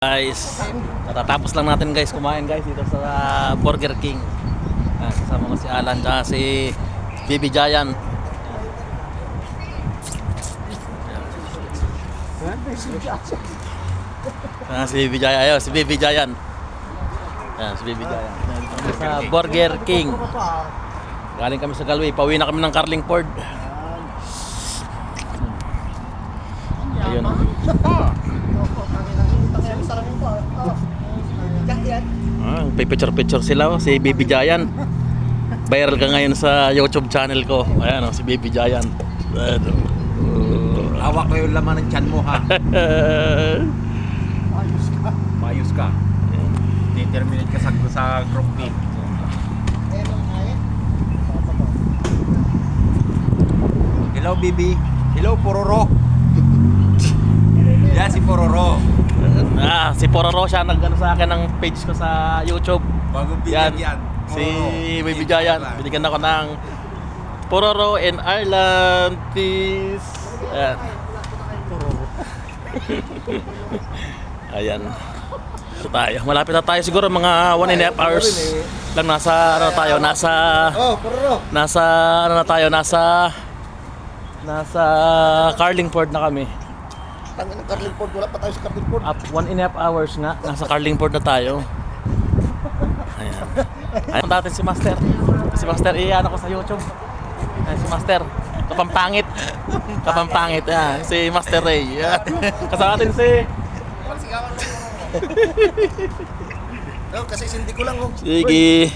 Guys, natatapos lang natin guys kumain guys dito sa Burger King. Kasama ko si Alan at si Baby Giant. Si Baby Giant, ayo si Baby Giant. Si Baby Giant. Sa Burger King. Galing kami sa Galway, pauwi na kami ng Carlingford. Ayun. Picture sila si Baby Giant. Viral ka ngayon sa YouTube channel ko. Ayan si Baby Giant. Hawak ko yung laman ng tiyan mo ha. Mayos ka. Determinate ka sa group B. Hello Bibi. Hello Pororo. Yan si Pororo. Si Pororo siya nag-ano sa akin ng page ko sa YouTube. Bagong bilang yan. Si Baby Giant. Binigyan ako ng Pororo in Ireland. Peace. Ayan. Ayan. Ito tayo. Malapit na tayo siguro mga 1.5 hours lang nasa ano tayo, nasa Carlingford na kami. Tangin ng Carlingford, wala pa tayo sa Carlingford. 1.5 hours nga, nasa Carlingford na tayo. Ayan. Ayan natin si Master. Si Master, iyan ako sa YouTube. Ayan, si Master. Kapampangit. Ayan. Si Master Ray. Ayan. Kasama natin si... Kasi sindi ko lang. Sige.